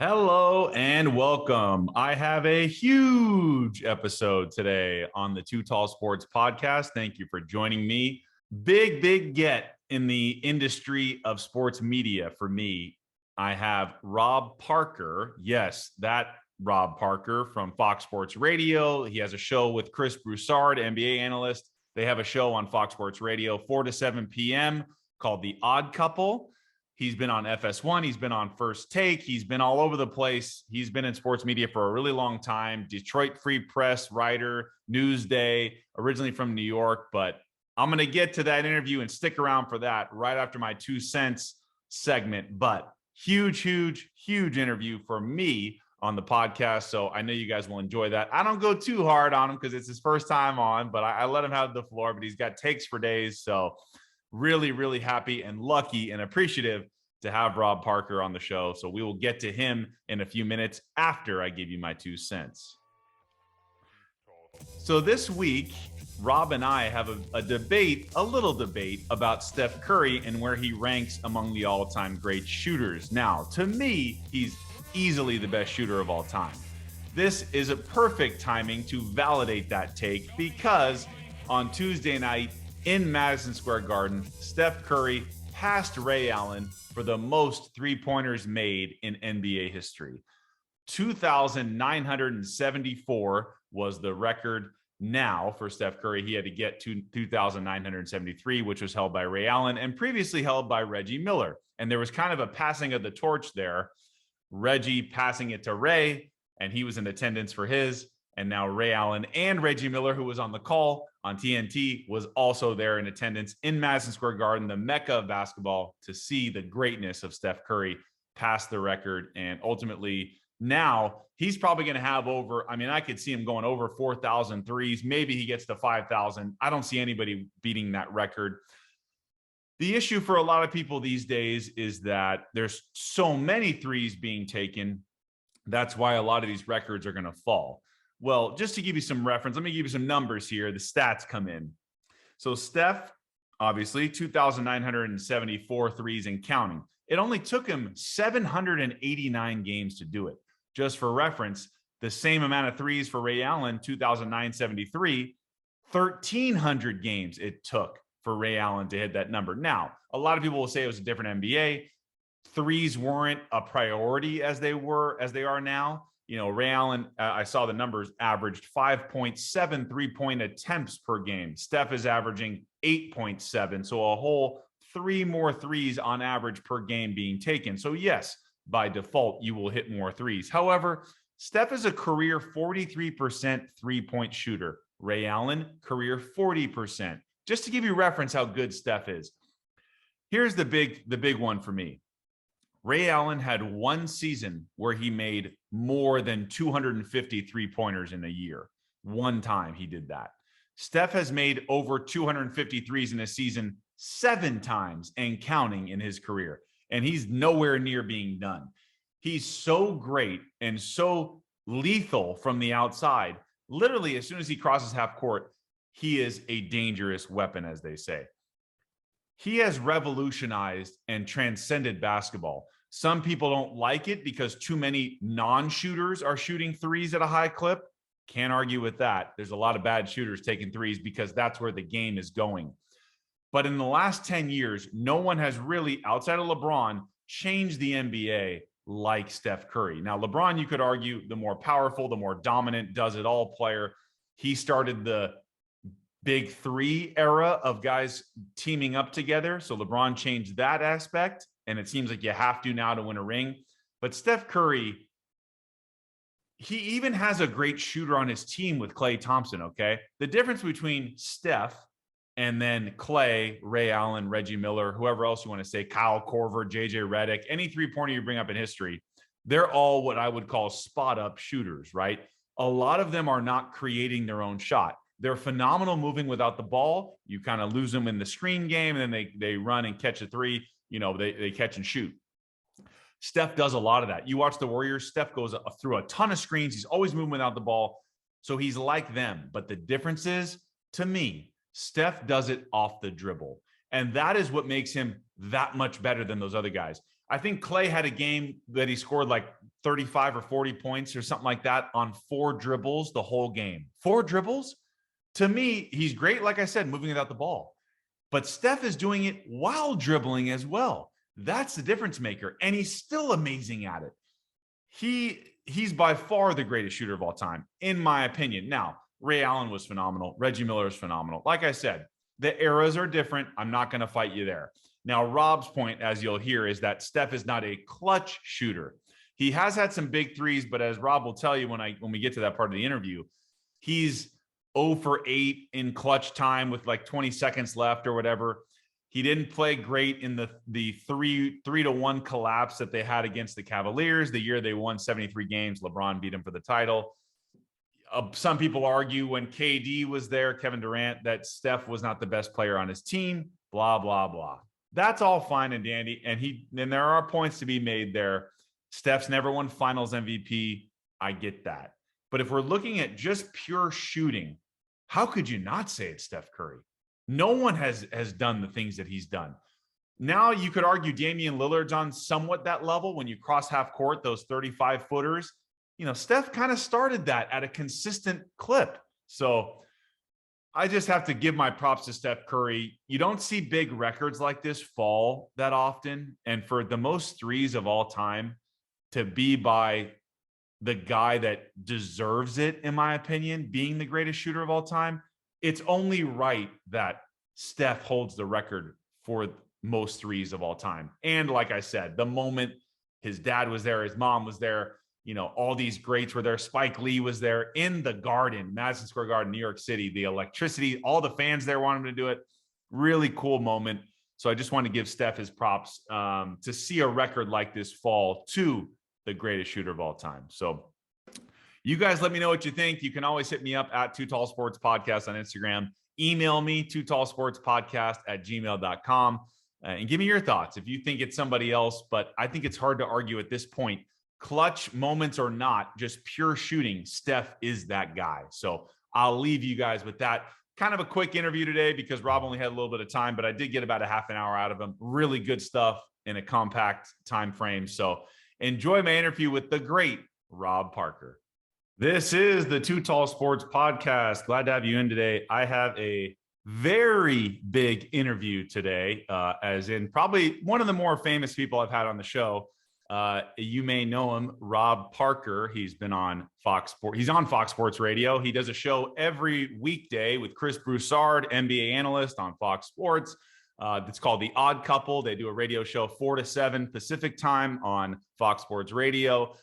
Hello and welcome. I have a huge episode today on the Too Tall Sports podcast. Thank you for joining me. Big get in the industry of sports media for me. I have Rob Parker. Yes, that Rob Parker from Fox Sports Radio. He has a show with Chris Broussard, NBA analyst. They have a show on Fox Sports Radio, 4 to 7 p.m. called The Odd Couple. He's been on FS1. He's been on First Take. He's been all over the place. He's been in sports media for a really long time. Detroit Free Press writer, Newsday, originally from New York. But I'm going to get to that interview and stick around for that right after my 2 cents segment. But huge interview for me on the podcast. So I know you guys will enjoy that. I don't go too hard on him because it's his first time on, but I let him have the floor. But he's got takes for days. So really happy and lucky and appreciative to have Rob Parker on the show. So we will get to him in a few minutes after I give you my 2 cents. So this week, Rob and I have a little debate about Steph Curry and where he ranks among the all-time great shooters. Now, to me, he's easily the best shooter of all time. This is a perfect timing to validate that take because on Tuesday night, in Madison Square Garden, Steph Curry passed Ray Allen for the most three-pointers made in NBA history. 2,974 was the record now for Steph Curry. He had to get to 2,973, which was held by Ray Allen and previously held by Reggie Miller. And there was kind of a passing of the torch there. Reggie passing it to Ray, and he was in attendance for his. And now Ray Allen and Reggie Miller, who was on the call on TNT, was also there in attendance in Madison Square Garden, the mecca of basketball, to see the greatness of Steph Curry pass the record. And ultimately, now he's probably going to have I could see him going over 4,000 threes. Maybe he gets to 5,000. I don't see anybody beating that record. The issue for a lot of people these days is that there's so many threes being taken. That's why a lot of these records are going to fall. Well, just to give you some reference, let me give you some numbers here. The stats come in. So Steph, obviously, 2,974 threes and counting. It only took him 789 games to do it. Just for reference, the same amount of threes for Ray Allen, 2,973, 1,300 games it took for Ray Allen to hit that number. Now, a lot of people will say it was a different NBA. Threes weren't a priority as they are now. You know, Ray Allen, I saw the numbers, averaged 5.7 three-point attempts per game. Steph is averaging 8.7, so a whole 3 more threes on average per game being taken. So yes, by default, you will hit more threes. However, Steph is a career 43% three-point shooter. Ray Allen, career 40%. Just to give you reference how good Steph is. Here's the big one for me. Ray Allen had one season where he made more than 250 three-pointers in a year. One time he did that. Steph has made over 250 threes in a season 7 times and counting in his career. And he's nowhere near being done. He's so great and so lethal from the outside. Literally, as soon as he crosses half court, he is a dangerous weapon, as they say. He has revolutionized and transcended basketball. Some people don't like it because too many non-shooters are shooting threes at a high clip. Can't argue with that. There's a lot of bad shooters taking threes because that's where the game is going. But in the last 10 years, no one has really, outside of LeBron, changed the NBA like Steph Curry. Now, LeBron, you could argue, the more powerful, the more dominant, does-it-all player. He started the big 3 era of guys teaming up together. So LeBron changed that aspect, and it seems like you have to now to win a ring. But Steph Curry, he even has a great shooter on his team with Klay Thompson, okay? The difference between Steph and then Klay, Ray Allen, Reggie Miller, whoever else you want to say, Kyle Korver, JJ Redick, any three-pointer you bring up in history, they're all what I would call spot-up shooters, right? A lot of them are not creating their own shot. They're phenomenal moving without the ball. You kind of lose them in the screen game, and then they run and catch a three. You know, they catch and shoot. Steph does a lot of that. You watch the Warriors, Steph goes through a ton of screens. He's always moving without the ball. So he's like them. But the difference is, to me, Steph does it off the dribble. And that is what makes him that much better than those other guys. I think Klay had a game that he scored like 35 or 40 points or something like that on 4 dribbles the whole game. 4 dribbles? To me, he's great, like I said, moving without the ball. But Steph is doing it while dribbling as well. That's the difference maker. And he's still amazing at it. He's by far the greatest shooter of all time, in my opinion. Now, Ray Allen was phenomenal. Reggie Miller is phenomenal. Like I said, the eras are different. I'm not going to fight you there. Now, Rob's point, as you'll hear, is that Steph is not a clutch shooter. He has had some big threes, but as Rob will tell you when we get to that part of the interview, he's 0 for 8 in clutch time with like 20 seconds left or whatever. He didn't play great in the 3-1 collapse that they had against the Cavaliers the year they won 73 games. LeBron beat him for the title. Some people argue when KD was there, Kevin Durant, that Steph was not the best player on his team, blah, blah, blah. That's all fine and dandy. And there are points to be made there. Steph's never won finals MVP. I get that. But if we're looking at just pure shooting, how could you not say it's Steph Curry? No one has done the things that he's done. Now you could argue Damian Lillard's on somewhat that level when you cross half court, those 35 footers. You know, Steph kind of started that at a consistent clip. So I just have to give my props to Steph Curry. You don't see big records like this fall that often. And for the most threes of all time to be by the guy that deserves it, in my opinion, being the greatest shooter of all time, it's only right that Steph holds the record for most threes of all time. And like I said, the moment his dad was there, his mom was there, you know, all these greats were there. Spike Lee was there in the Garden, Madison Square Garden, New York City. The electricity, all the fans there wanted him to do it. Really cool moment. So I just want to give Steph his props to see a record like this fall to the greatest shooter of all time. So you guys let me know what you think. You can always hit me up at Too Tall Sports Podcast on Instagram. Email me, tootallsportspodcast@gmail.com, and give me your thoughts. If you think it's somebody else, but I think it's hard to argue at this point. Clutch moments or not, just pure shooting, Steph is that guy. So I'll leave you guys with that. Kind of a quick interview today because Rob only had a little bit of time, but I did get about a half an hour out of him. Really good stuff in a compact time frame. So enjoy my interview with the great Rob Parker. This is the Too Tall Sports Podcast. Glad to have you in today. I have a very big interview today, as in probably one of the more famous people I've had on the show. You may know him, Rob Parker. He's been on Fox Sports. He's on Fox Sports Radio. He does a show every weekday with Chris Broussard, NBA analyst on Fox Sports. It's called The Odd Couple. They do a radio show 4 to 7 Pacific time on Fox Sports Radio.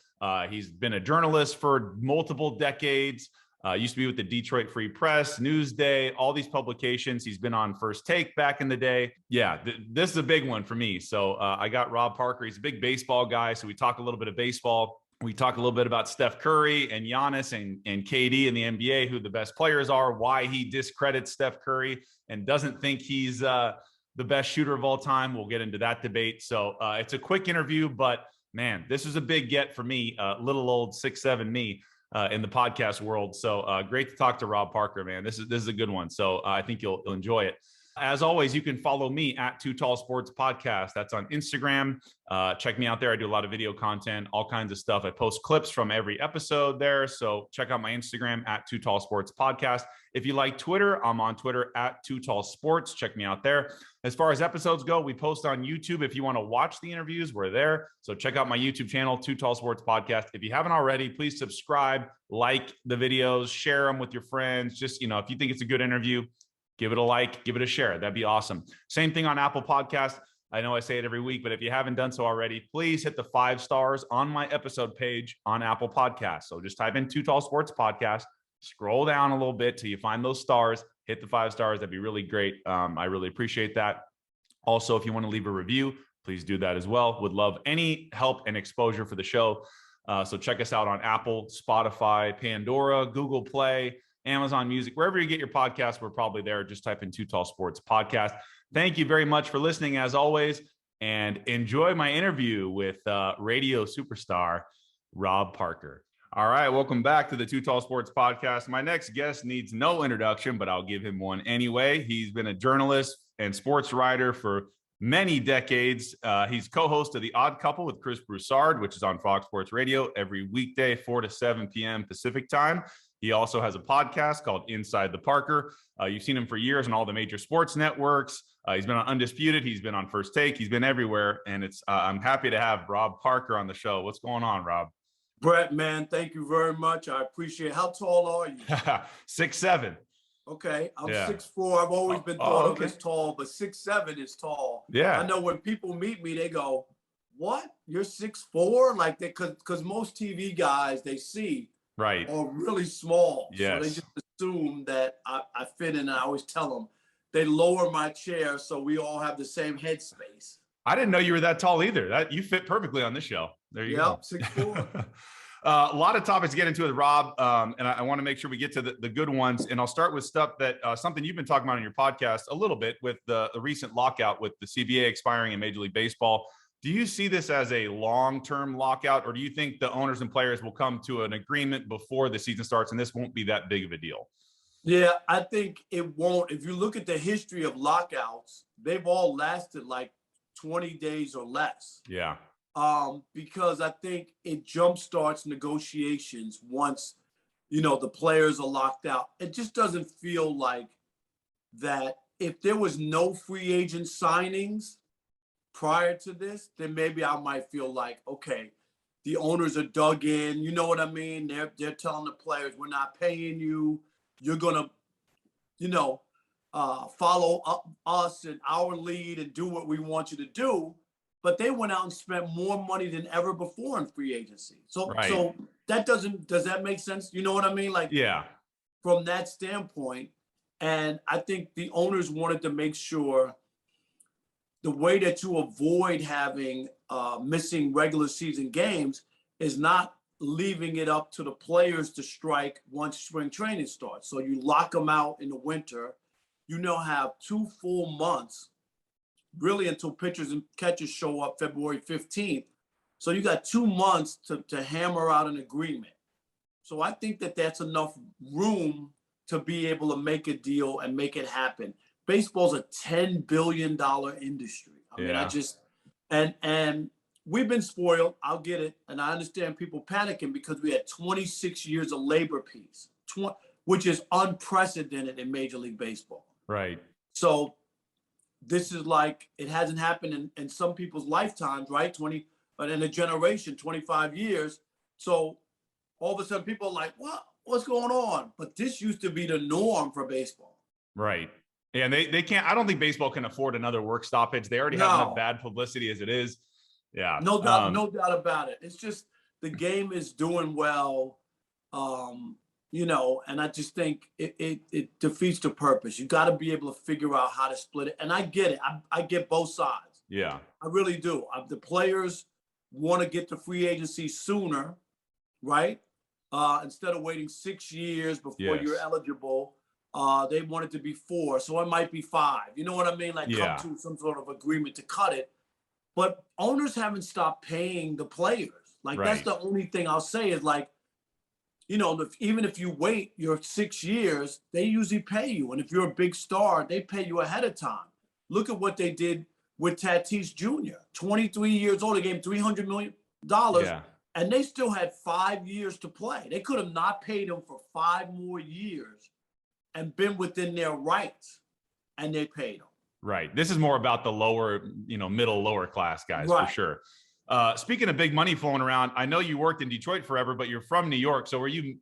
He's been a journalist for multiple decades. Used to be with the Detroit Free Press, Newsday, all these publications. He's been on First Take back in the day. Yeah, this is a big one for me. So I got Rob Parker. He's a big baseball guy. So we talk a little bit of baseball. We talk a little bit about Steph Curry and Giannis and KD in the NBA, who the best players are, why he discredits Steph Curry and doesn't think he's the best shooter of all time. We'll get into that debate. So it's a quick interview, but man, this is a big get for me, little old 6'7" me. In the podcast world. So great to talk to Rob Parker, man. This is a good one. So I think you'll enjoy it. As always, you can follow me at Too Tall Sports Podcast. That's on Instagram. Check me out there. I do a lot of video content, all kinds of stuff. I post clips from every episode there. So check out my Instagram at Too Tall Sports Podcast. If you like Twitter, I'm on Twitter at Too Tall Sports. Check me out there. As far as episodes go, we post on YouTube. If you want to watch the interviews, we're there. So check out my YouTube channel, Too Tall Sports Podcast. If you haven't already, please subscribe, like the videos, share them with your friends. Just, if you think it's a good interview, give it a like, give it a share. That'd be awesome. Same thing on Apple Podcasts. I know I say it every week, but if you haven't done so already, please hit the 5 stars on my episode page on Apple Podcasts. So just type in Too Tall Sports Podcast, scroll down a little bit till you find those stars, hit the 5 stars. That'd be really great. I really appreciate that. Also, if you want to leave a review, please do that as well. Would love any help and exposure for the show. So check us out on Apple, Spotify, Pandora, Google Play, Amazon Music, wherever you get your podcasts, we're probably there. Just type in Too Tall Sports Podcast. Thank you very much for listening, as always, and enjoy my interview with radio superstar Rob Parker. All right, welcome back to the Too Tall Sports Podcast. My next guest needs no introduction, but I'll give him one anyway. He's been a journalist and sports writer for many decades. He's co-host of The Odd Couple with Chris Broussard, which is on Fox Sports Radio every weekday, 4 to 7 p.m. Pacific time. He also has a podcast called Inside the Parker. You've seen him for years on all the major sports networks. He's been on Undisputed. He's been on First Take. He's been everywhere. And I'm happy to have Rob Parker on the show. What's going on, Rob? Brett, man, thank you very much. I appreciate it. How tall are you? 6'7". Okay, I'm 6'4". I've always been thought of as tall, but 6'7" is tall. Yeah. I know when people meet me, they go, "What? You're 6'4"? Like because most TV guys they see right are really small. Yes. So they just assume that I fit in. And I always tell them they lower my chair so we all have the same headspace. I didn't know you were that tall either. You fit perfectly on this show. There you go. 6'4". A lot of topics to get into with Rob, and I want to make sure we get to the good ones. And I'll start with stuff that something you've been talking about on your podcast a little bit with the recent lockout with the CBA expiring in Major League Baseball. Do you see this as a long-term lockout, or do you think the owners and players will come to an agreement before the season starts and this won't be that big of a deal? Yeah, I think it won't. If you look at the history of lockouts, they've all lasted like 20 days or less. Yeah. Because I think it jumpstarts negotiations once, the players are locked out. It just doesn't feel like that if there was no free agent signings prior to this, then maybe I might feel like, okay, the owners are dug in. You know what I mean? They're telling the players, we're not paying you. You're going to, follow up us and our lead and do what we want you to do. But they went out and spent more money than ever before in free agency. So does that make sense? You know what I mean? Like, yeah, from that standpoint. And I think the owners wanted to make sure the way that you avoid having missing regular season games is not leaving it up to the players to strike once spring training starts. So you lock them out in the winter. You now have 2 full months really until pitchers and catchers show up February 15th. So you got 2 months to hammer out an agreement. So I think that that's enough room to be able to make a deal and make it happen. Baseball's a $10 billion industry. I mean, and we've been spoiled. I'll get it. And I understand people panicking because we had 26 years of labor peace, which is unprecedented in Major League Baseball. Right. So this is like, it hasn't happened in some people's lifetimes, right? But in a generation, 25 years. So all of a sudden people are like, what's going on? But this used to be the norm for baseball. Right. And they can't, I don't think baseball can afford another work stoppage. They already have enough bad publicity as it is. Yeah. No doubt about it. It's just the game is doing well. And I just think it defeats the purpose. You got to be able to figure out how to split it. And I get it. I get both sides. Yeah. I really do. The players want to get to free agency sooner, right? Instead of waiting 6 years before you're eligible, they want it to be 4. So it might be 5. You know what I mean? Like come to some sort of agreement to cut it. But owners haven't stopped paying the players. Like that's the only thing I'll say is like, even if you wait your 6 years, they usually pay you. And if you're a big star, they pay you ahead of time. Look at what they did with Tatis Jr., 23 years old. They gave him $300 million, and they still had 5 years to play. They could have not paid him for 5 more years and been within their rights, and they paid him. Right. This is more about the lower, middle, lower class guys for sure. Speaking of big money flowing around, I know you worked in Detroit forever, but you're from New York. So were you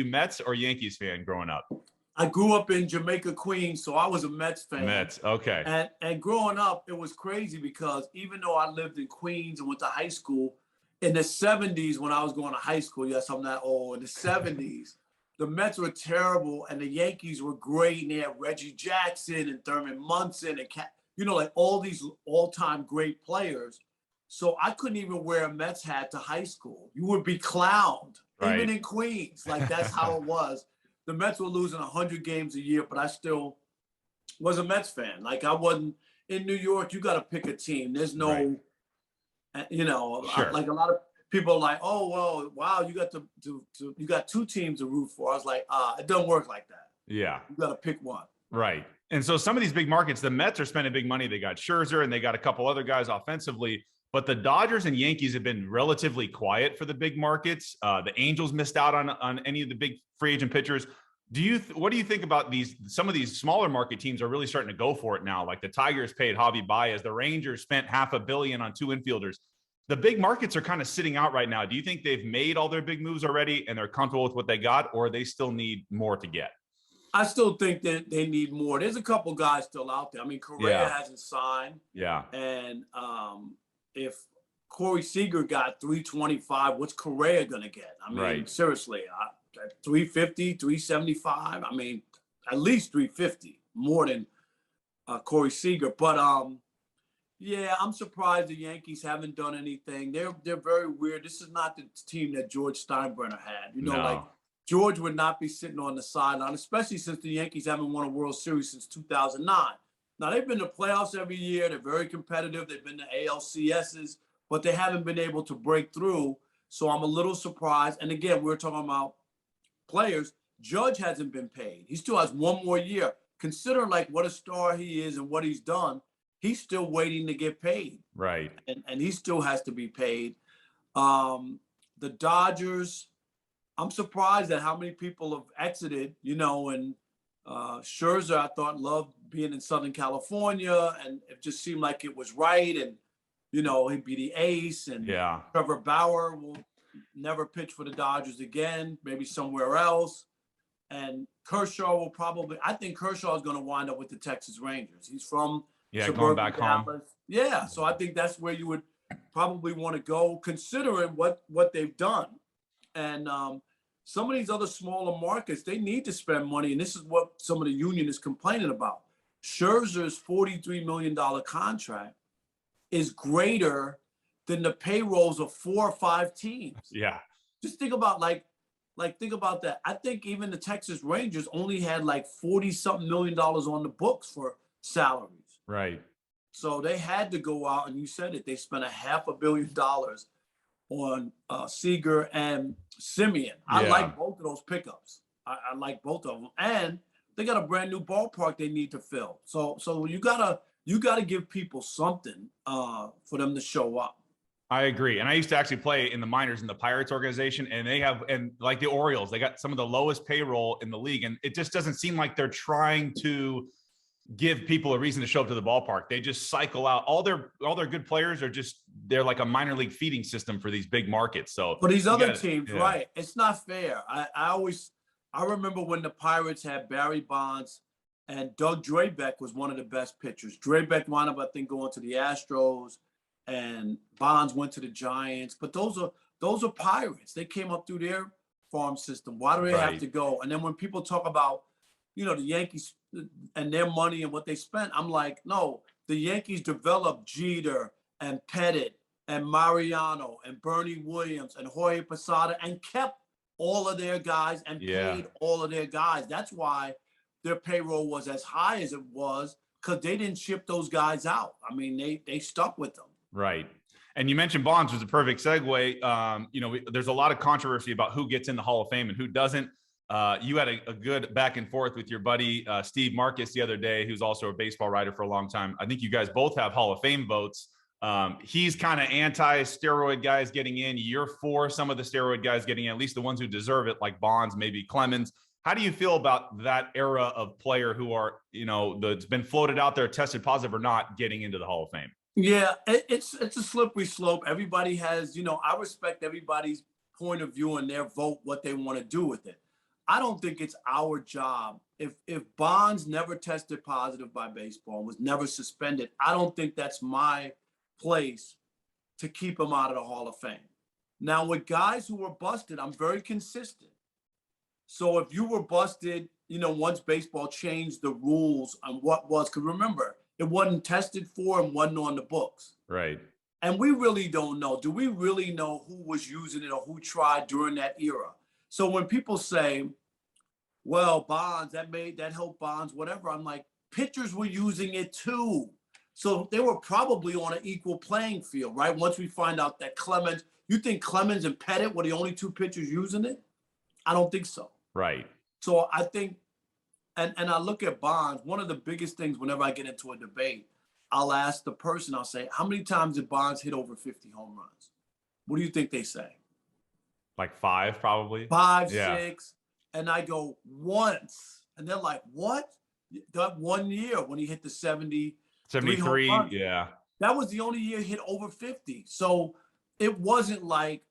Mets or Yankees fan growing up? I grew up in Jamaica, Queens, so I was a Mets fan. Mets, okay. And growing up, it was crazy because even though I lived in Queens and went to high school, in the 70s when I was going to high school, yes, I'm not old, in the 70s, the Mets were terrible and the Yankees were great. And they had Reggie Jackson and Thurman Munson and, like all these all-time great players. So I couldn't even wear a Mets hat to high school. You would be clowned, even in Queens. Like that's how it was. The Mets were losing 100 games a year, but I still was a Mets fan. Like I wasn't in New York. You got to pick a team. There's no, like a lot of people are like, oh, well, wow, you got 2 teams to root for. I was like, it doesn't work like that. Yeah. You got to pick one. Right. And so some of these big markets, the Mets are spending big money. They got Scherzer and they got a couple other guys offensively, but the Dodgers and Yankees have been relatively quiet for the big markets. The Angels missed out on any of the big free agent pitchers. What do you think about these? Some of these smaller market teams are really starting to go for it now. Like the Tigers paid Javi Baez, the Rangers spent $500 million on 2 infielders. The big markets are kind of sitting out right now. Do you think they've made all their big moves already and they're comfortable with what they got, or they still need more to get? I still think that they need more. There's a couple guys still out there. I mean, Correa hasn't signed. Yeah. And if Corey Seager got 325, what's Correa going to get? I mean, seriously, 350, 375. I mean, at least 350, more than Corey Seager. But yeah, I'm surprised the Yankees haven't done anything. They're very weird. This is not the team that George Steinbrenner had. You know, like George would not be sitting on the sideline, especially since the Yankees haven't won a World Series since 2009. Now, they've been to playoffs every year. They're very competitive. They've been to ALCSs, but they haven't been able to break through. So I'm a little surprised. And again, we're talking about players. Judge hasn't been paid. He still has one more year. Consider like what a star he is and what he's done. He's still waiting to get paid. Right. And he still has to be paid. The Dodgers, I'm surprised at how many people have exited, you know, and Scherzer, I thought, loved being in Southern California, and it just seemed like it was right. And, you know, he'd be the ace. And Trevor Bauer will never pitch for the Dodgers again, maybe somewhere else. And Kershaw will probably, I think Kershaw is going to wind up with the Texas Rangers. He's from going back Dallas. home. Yeah, so I think that's where you would probably want to go, considering what they've done. And some of these other smaller markets, they need to spend money. And this is what some of the union is complaining about. Scherzer's $43 million contract is greater than the payrolls of 4 or 5 teams. Yeah. Just think about think about that. I think even the Texas Rangers only had like 40-something million dollars on the books for salaries. Right. So they had to go out, and you said it, they spent $500 million on Seager and Simeon. I like both of those pickups. I like both of them. And they got a brand new ballpark they need to fill. So you gotta give people something for them to show up. I agree. And I used to actually play in the minors in the Pirates organization, and like the Orioles, they got some of the lowest payroll in the league. And it just doesn't seem like they're trying to give people a reason to show up to the ballpark. They just cycle out all their good players they're like a minor league feeding system for these big markets. So for these other teams, right. It's not fair. I remember when the Pirates had Barry Bonds and Doug Drabeck was one of the best pitchers. Drabeck wound up, I think, going to the Astros, and Bonds went to the Giants. But those are Pirates. They came up through their farm system. Why do they have to go? And then when people talk about, you know, the Yankees and their money and what they spent, I'm like, no, the Yankees developed Jeter and Pettit and Mariano and Bernie Williams and Jorge Posada and kept all of their guys and paid all of their guys. That's why their payroll was as high as it was, because they didn't ship those guys out. I mean, they stuck with them. Right. And you mentioned Bonds was a perfect segue. You know, there's a lot of controversy about who gets in the Hall of Fame and who doesn't. You had a good back and forth with your buddy, Steve Marcus, the other day, who's also a baseball writer for a long time. I think you guys both have Hall of Fame votes. He's kind of anti-steroid guys getting in. You're for some of the steroid guys getting in, at least the ones who deserve it, like Bonds, maybe Clemens. How do you feel about that era of player who are, you know, that's been floated out there, tested positive or not, getting into the Hall of Fame? Yeah, it's a slippery slope. Everybody has, you know, I respect everybody's point of view and their vote, what they want to do with it. I don't think it's our job. If Bonds never tested positive by baseball, was never suspended, I don't think that's my place to keep him out of the Hall of Fame. Now, with guys who were busted, I'm very consistent. So if you were busted, you know, once baseball changed the rules on what was, because remember, it wasn't tested for and wasn't on the books. Right. And we really don't know. Do we really know who was using it or who tried during that era? So when people say, well, Bonds, that helped Bonds, whatever, I'm like, pitchers were using it too. So they were probably on an equal playing field, right? Once we find out that Clemens, you think Clemens and Pettit were the only 2 pitchers using it? I don't think so. Right. So I think And I look at Bonds. One of the biggest things whenever I get into a debate, I'll ask the person, I'll say, how many times did Bonds hit over 50 home runs? What do you think they say? Like 5, probably. 5, Yeah. 6. And I go, once. And they're like, what? That 1 year when he hit the 73 home 73. runs. Yeah. That was the only year he hit over 50. So it wasn't like,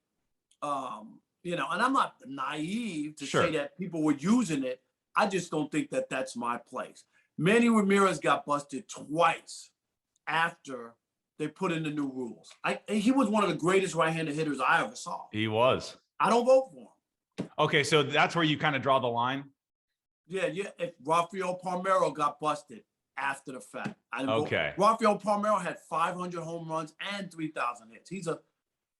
you know, and I'm not naive to say that people were using it. I just don't think that that's my place. Manny Ramirez got busted twice after they put in the new rules. He was one of the greatest right-handed hitters I ever saw. He was. I don't vote for him. Okay, so that's where you kind of draw the line? Yeah. If Rafael Palmeiro got busted after the fact. Okay. Rafael Palmeiro had 500 home runs and 3,000 hits.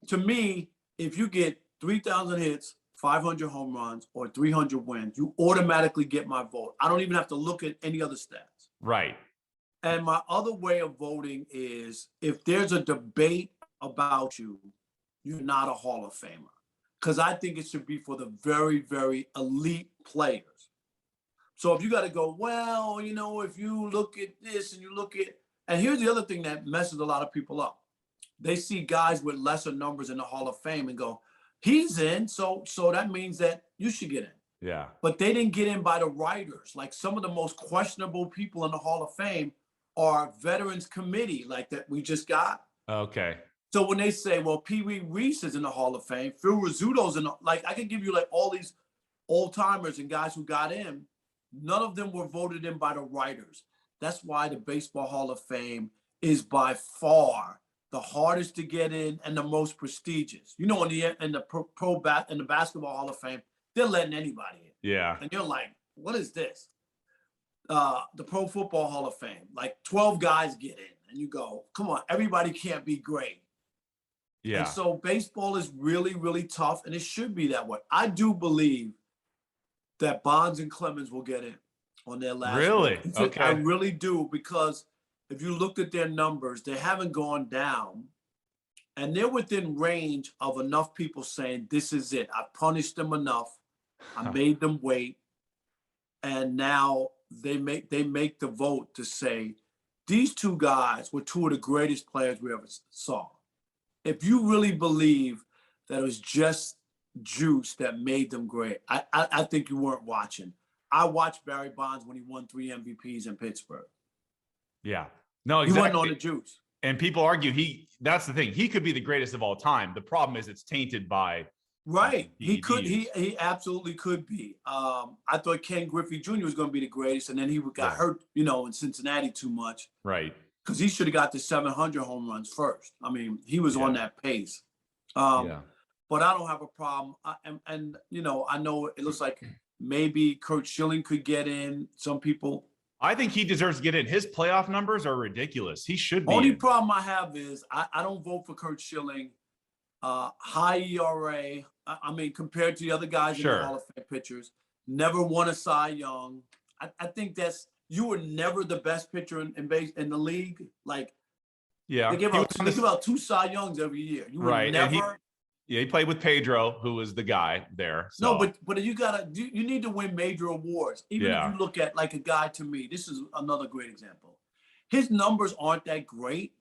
To me, if you get 3,000 hits, 500 home runs, or 300 wins, you automatically get my vote. I don't even have to look at any other stats. Right. And my other way of voting is if there's a debate about you, you're not a Hall of Famer. Because I think it should be for the very, very elite players. So if you got to go, well, you know, if you look at this and you look at, and here's the other thing that messes a lot of people up. They see guys with lesser numbers in the Hall of Fame and go, he's in, so that means that you should get in. Yeah. But they didn't get in by the writers. Like some of the most questionable people in the Hall of Fame are Veterans Committee, like that we just got. Okay. So when they say, well, Pee Wee Reese is in the Hall of Fame, Phil Rizzuto's in, like I could give you like all these old timers and guys who got in. None of them were voted in by the writers. That's why the Baseball Hall of Fame is by far the hardest to get in and the most prestigious. You know, in the Basketball Hall of Fame, they're letting anybody in. Yeah. And you're like, what is this? The Pro Football Hall of Fame, like 12 guys get in, and you go, come on, everybody can't be great. Yeah. And so baseball is really, really tough, and it should be that way. I do believe that Bonds and Clemens will get in on their last. Really? Week. Okay. I really do, because if you looked at their numbers, they haven't gone down, and they're within range of enough people saying, this is it. I punished them enough. I made them wait. And now they make the vote to say, these two guys were two of the greatest players we ever saw. If you really believe that it was just juice that made them great, I think you weren't watching. I watched Barry Bonds when he won 3 MVPs in Pittsburgh. Yeah. No, exactly. He wasn't on the juice. And people argue that's the thing. He could be the greatest of all time. The problem is it's tainted by. Right. He absolutely could be. I thought Ken Griffey Jr. was going to be the greatest, and then he got hurt, you know, in Cincinnati too much. Right. Because he should have got the 700 home runs first. I mean, he was on that pace. But I don't have a problem. And you know, I know it looks like maybe Curt Schilling could get in. Some people. I think he deserves to get in. His playoff numbers are ridiculous. He should be. Only problem I have is I don't vote for Curt Schilling. High ERA. I mean, compared to the other guys in the Hall of Fame pitchers, never won a Cy Young. I think you were never the best pitcher in the league. Like, they give out 2 Cy Youngs every year. You were never. He played with Pedro, who was the guy there. So. No, but you need to win major awards. Even if you look at like a guy, to me, this is another great example. His numbers aren't that great,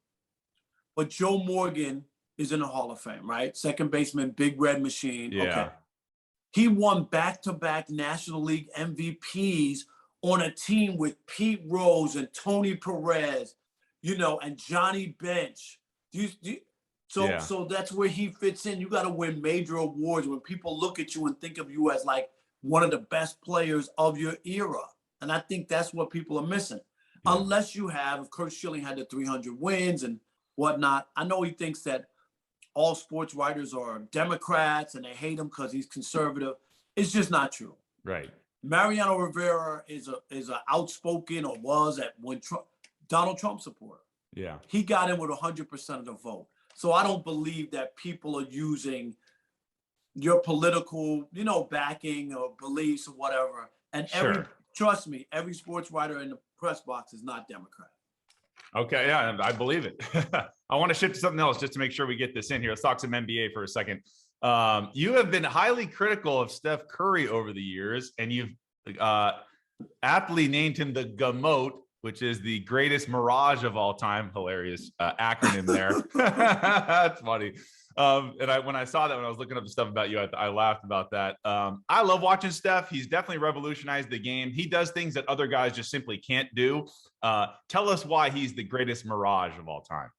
but Joe Morgan is in the Hall of Fame, right? Second baseman, big red machine. Yeah. Okay. He won back-to-back National League MVPs on a team with Pete Rose and Tony Perez, you know, and Johnny Bench. So that's where he fits in. You got to win major awards when people look at you and think of you as like one of the best players of your era. And I think that's what people are missing. Yeah. Unless you have, if Curt Schilling had the 300 wins and whatnot. I know he thinks that all sports writers are Democrats and they hate him because he's conservative. It's just not true. Right. Mariano Rivera is a outspoken, or was at when Donald Trump supporter. Yeah. He got in with 100% of the vote. So I don't believe that people are using your political, you know, backing or beliefs or whatever. And trust me, every sports writer in the press box is not Democrat. Okay, yeah, I believe it. I want to shift to something else just to make sure we get this in here. Let's talk some NBA for a second. You have been highly critical of Steph Curry over the years, and you've aptly named him the GMOAT, which is the greatest mirage of all time. Hilarious acronym there. That's funny. When I saw that, when I was looking up the stuff about you, I laughed about that. I love watching Steph. He's definitely revolutionized the game. He does things that other guys just simply can't do. Tell us why he's the greatest mirage of all time.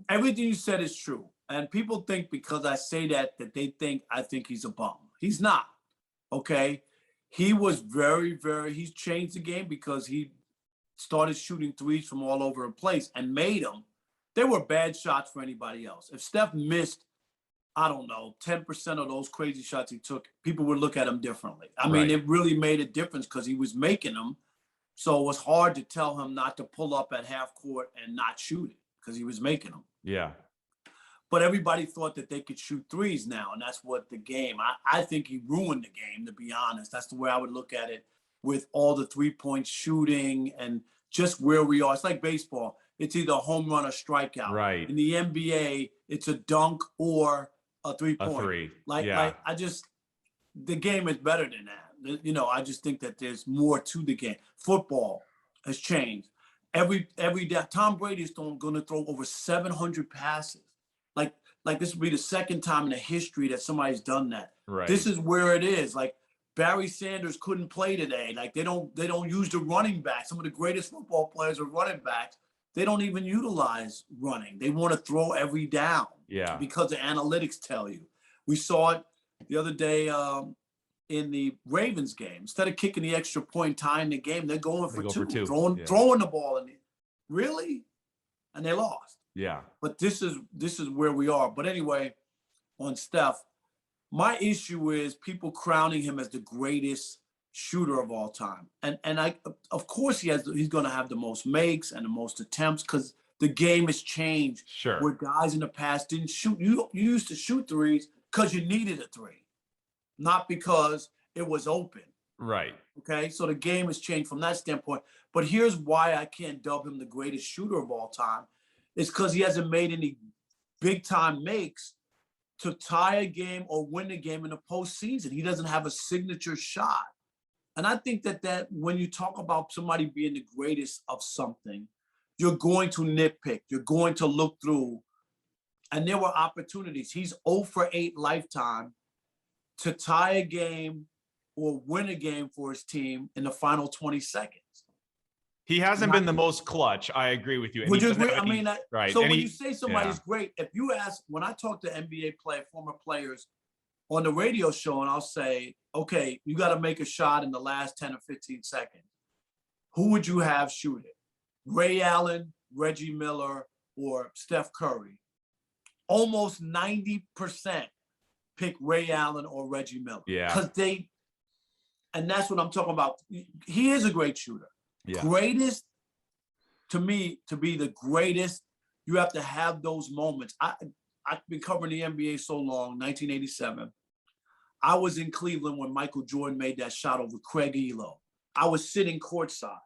Everything you said is true. And people think because I say that they think I think he's a bum. He's not. Okay. He was he's changed the game because he started shooting threes from all over the place and made them. They were bad shots for anybody else. If Steph missed, I don't know, 10% of those crazy shots he took, people would look at him differently. I mean, it really made a difference because he was making them. So it was hard to tell him not to pull up at half court and not shoot it because he was making them. Yeah. But everybody thought that they could shoot threes now, and that's what the game. I think he ruined the game, to be honest. That's the way I would look at it with all the three-point shooting and just where we are. It's like baseball. It's either a home run or strikeout. Right. In the NBA, it's a dunk or a three-point. A three. The game is better than that. You know, I just think that there's more to the game. Football has changed. Every day, Tom Brady is going to throw over 700 passes. Like this will be the second time in the history that somebody's done that. Right. This is where it is. Like Barry Sanders couldn't play today. Like they don't use the running back. Some of the greatest football players are running backs. They don't even utilize running. They want to throw every down. Yeah. Because the analytics tell you. We saw it the other day in the Ravens game. Instead of kicking the extra point, tying the game, they're going for two. Throwing the ball in. Really? And they lost. Yeah. But this is where we are. But anyway, on Steph, my issue is people crowning him as the greatest shooter of all time. And of course he's going to have the most makes and the most attempts because the game has changed. Sure. Where guys in the past didn't shoot. You used to shoot threes because you needed a three, not because it was open. Right. Okay. So the game has changed from that standpoint. But here's why I can't dub him the greatest shooter of all time. It's because he hasn't made any big-time makes to tie a game or win a game in the postseason. He doesn't have a signature shot. And I think that when you talk about somebody being the greatest of something, you're going to nitpick. You're going to look through. And there were opportunities. He's 0 for 8 lifetime to tie a game or win a game for his team in the final 20 seconds. He hasn't been the most clutch. I agree with you. Would you agree? I mean, right. So when you say somebody's great, if you ask, when I talk to NBA former players on the radio show, and I'll say, okay, you got to make a shot in the last 10 or 15 seconds. Who would you have shoot it? Ray Allen, Reggie Miller, or Steph Curry? Almost 90% pick Ray Allen or Reggie Miller. Yeah. Because and that's what I'm talking about. He is a great shooter. Yeah. Greatest, to me, to be the greatest, you have to have those moments. I've been covering the NBA so long, 1987. I was in Cleveland when Michael Jordan made that shot over Craig Elo. I was sitting courtside.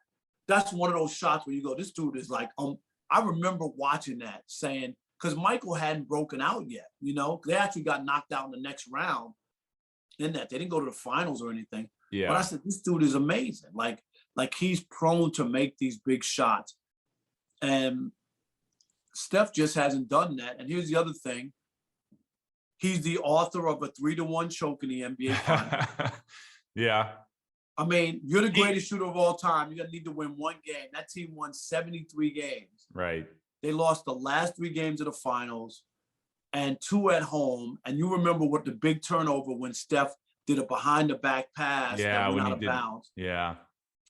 That's one of those shots where you go, this dude is like, I remember watching that saying, because Michael hadn't broken out yet, you know? They actually got knocked out in the next round in that. They didn't go to the finals or anything. Yeah. But I said, this dude is amazing. Like he's prone to make these big shots. And Steph just hasn't done that. And here's the other thing. He's the author of a 3-1 choke in the NBA Finals. Yeah. I mean, you're the greatest shooter of all time. You're going to need to win one game. That team won 73 games. Right. They lost the last 3 games of the finals and 2 at home. And you remember what the big turnover when Steph did a behind-the-back pass that went out of bounds. Yeah.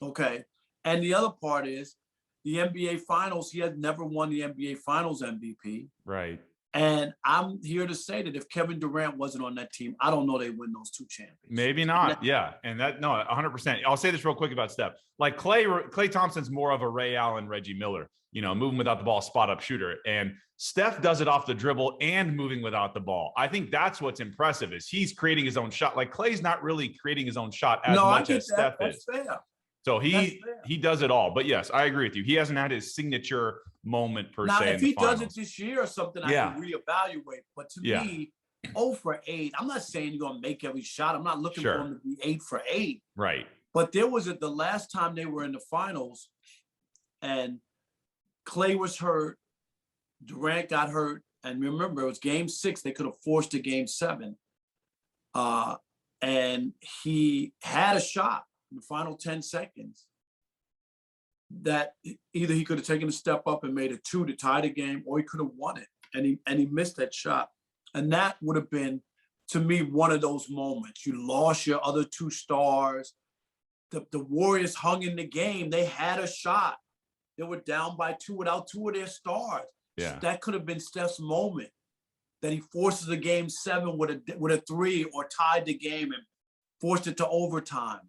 Okay. And the other part is the NBA Finals, he has never won the NBA Finals MVP. Right. And I'm here to say that if Kevin Durant wasn't on that team, I don't know they win those 2 championships. Maybe not. Yeah. And 100%. I'll say this real quick about Steph. Like Klay Thompson's more of a Ray Allen, Reggie Miller, moving without the ball, spot up shooter. And Steph does it off the dribble and moving without the ball. I think that's what's impressive is he's creating his own shot. Like Klay's not really creating his own shot as much as Steph is. Fair. So he does it all. But yes, I agree with you. He hasn't had his signature moment per se. Now, if he does it this year or something, I can reevaluate. But to me, 0 for 8, I'm not saying you're going to make every shot. I'm not looking for him to be 8 for 8. Right. But there was the last time they were in the finals, and Klay was hurt, Durant got hurt, and remember, it was game 6. They could have forced a game 7. And he had a shot in the final 10 seconds that either he could have taken a step up and made a 2 to tie the game, or he could have won it. And he missed that shot. And that would have been, to me, one of those moments. You lost your other 2 stars. The Warriors hung in the game. They had a shot. They were down by 2 without 2 of their stars. Yeah. That could have been Steph's moment, that he forces a game 7 with a 3, or tied the game and forced it to overtime.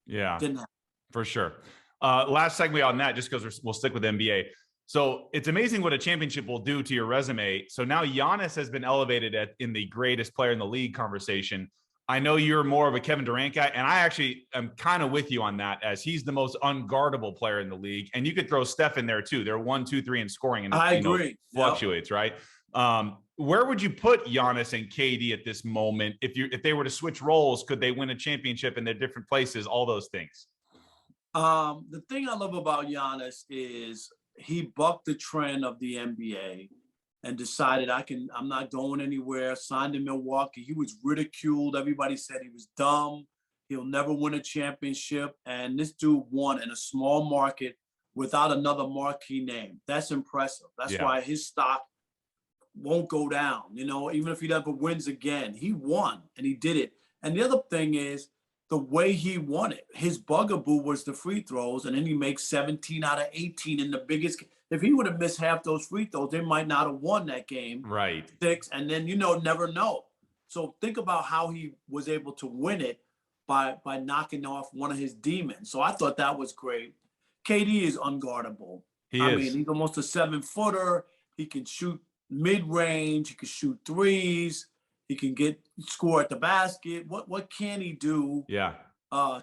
Yeah, Didn't happen. For sure. Last segue on that, just because we'll stick with NBA. So it's amazing what a championship will do to your resume. So now Giannis has been elevated in the greatest player in the league conversation. I know you're more of a Kevin Durant guy, and I actually am kind of with you on that, as he's the most unguardable player in the league. And you could throw Steph in there too. They're 1, 2, 3 in scoring, and I agree. Fluctuates, right? Where would you put Giannis and KD at this moment? If they were to switch roles, could they win a championship in their different places? All those things. The thing I love about Giannis is he bucked the trend of the NBA and decided I'm not going anywhere, signed in Milwaukee. He was ridiculed. Everybody said he was dumb. He'll never win a championship. And this dude won in a small market without another marquee name. That's impressive. That's why his stock won't go down. Even if he never wins again, he won and he did it. And the other thing is the way he won it. His bugaboo was the free throws, and then he makes 17 out of 18 in the biggest. If he would have missed half those free throws, they might not have won that game. Right. 6, and then never know. So think about how he was able to win it by knocking off one of his demons. So I thought that was great. KD is unguardable. I mean, he's almost a 7-footer. He can shoot mid-range. He can shoot threes. He can score at the basket. What can he do? Yeah.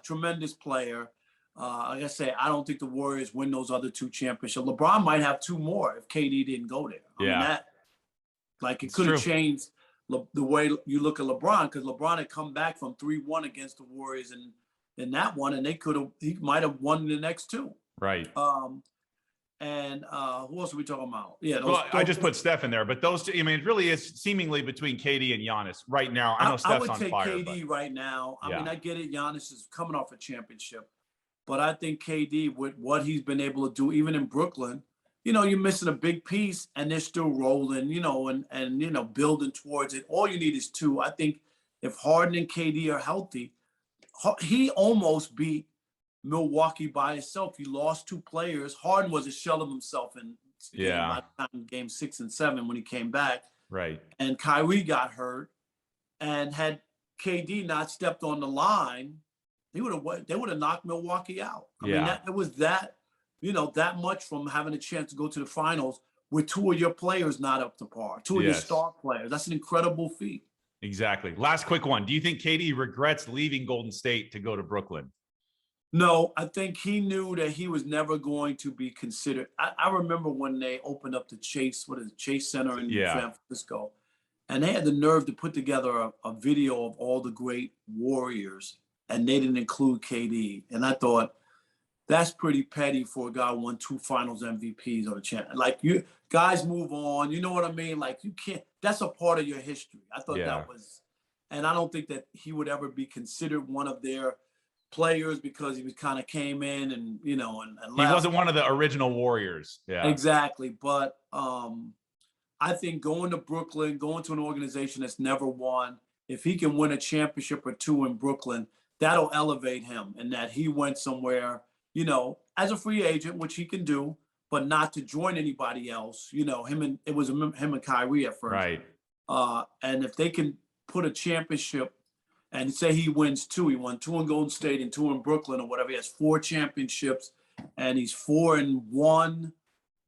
Tremendous player. Like I say, I don't think the Warriors win those other 2 championships. LeBron might have 2 more if KD didn't go there. I mean, it could have changed the way you look at LeBron, because LeBron had come back from 3-1 against the Warriors in that one, and he might have won the next 2. Right. And who else are we talking about? Yeah, I just put Steph in there, but those 2, I mean, it really is seemingly between KD and Giannis right now. I know Steph's on fire. I would take KD right now. I mean, I get it. Giannis is coming off a championship, but I think KD, with what he's been able to do, even in Brooklyn, you're missing a big piece, and they're still rolling, and building towards it. All you need is 2. I think if Harden and KD are healthy, he almost beat Milwaukee by itself. He lost 2 players. Harden was a shell of himself in game 6 and 7 when he came back. Right. And Kyrie got hurt. And had KD not stepped on the line, they would have knocked Milwaukee out. I mean, it was that much from having a chance to go to the finals with 2 of your players not up to par, 2 of your star players. That's an incredible feat. Exactly. Last quick one. Do you think KD regrets leaving Golden State to go to Brooklyn? No, I think he knew that he was never going to be considered. I remember when they opened up the Chase Center in San Francisco, and they had the nerve to put together a video of all the great Warriors, and they didn't include KD. And I thought, that's pretty petty for a guy who won 2 finals MVPs on the champ. Like, you guys move on. You know what I mean? Like, you can't. That's a part of your history. I thought that was, and I don't think that he would ever be considered one of their players, because he was kind of came in and and he wasn't one of the original Warriors. Yeah, exactly. But I think going to Brooklyn, going to an organization that's never won, if he can win a championship or 2 in Brooklyn, that'll elevate him, and that he went somewhere, as a free agent, which he can do, but not to join anybody else. It was him and Kyrie at first. Right. And if they can put a championship, and say he wins 2, he won 2 in Golden State and 2 in Brooklyn or whatever. He has 4 championships, and he's 4-1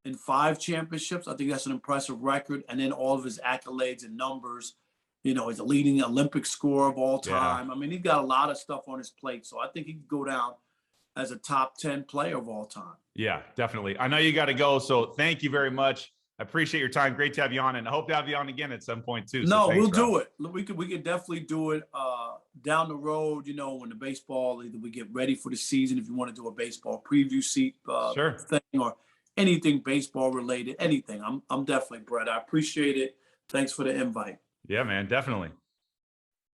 in 5 championships. I think that's an impressive record. And then all of his accolades and numbers. He's a leading Olympic scorer of all time. I mean, he's got a lot of stuff on his plate. So I think he could go down as a top 10 player of all time. Yeah, definitely. I know you got to go. So thank you very much. I appreciate your time. Great to have you on, and I hope to have you on again at some point too. No, we'll do it. We could definitely do it. down the road, you know, when the baseball, either we get ready for the season, if you want to do a baseball preview Sure. thing or anything baseball related, anything, I'm definitely, Brett. I appreciate it. Thanks for the invite. Yeah, man, definitely.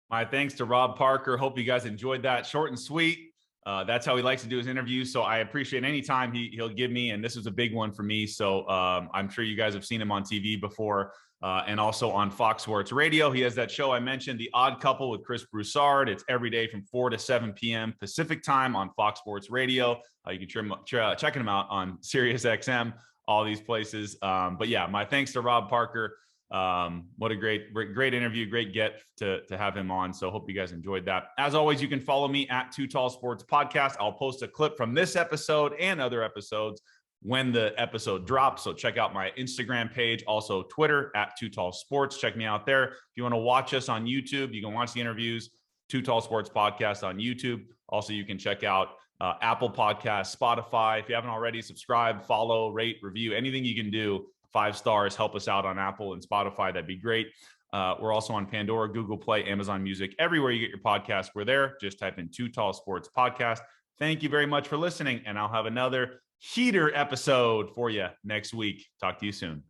My thanks to Rob Parker. Hope you guys enjoyed that. Short and sweet. That's how he likes to do his interviews. So I appreciate any time he'll give me. And this was a big one for me. So I'm sure you guys have seen him on TV before and also on Fox Sports Radio. He has that show I mentioned, The Odd Couple with Chris Broussard. It's every day from 4 to 7 p.m. Pacific time on Fox Sports Radio. You can check him out on Sirius XM, all these places. But yeah, my thanks to Rob Parker. What a great interview, great get to have him on. So hope you guys enjoyed that. As always, you can follow me at Too Tall Sports Podcast. I'll post a clip from this episode and other episodes when the episode drops. So check out my Instagram page, also Twitter at Too Tall Sports. Check me out there. If you want to watch us on YouTube, you can watch the interviews, Too Tall Sports Podcast on YouTube. Also, you can check out Apple Podcasts, Spotify. If you haven't already, subscribe, follow, rate, review, anything you can do. 5 stars, help us out on Apple and Spotify. That'd be great. We're also on Pandora, Google Play, Amazon Music, everywhere you get your podcast. We're there. Just type in Too Tall Sports Podcast. Thank you very much for listening, and I'll have another heater episode for you next week. Talk to you soon.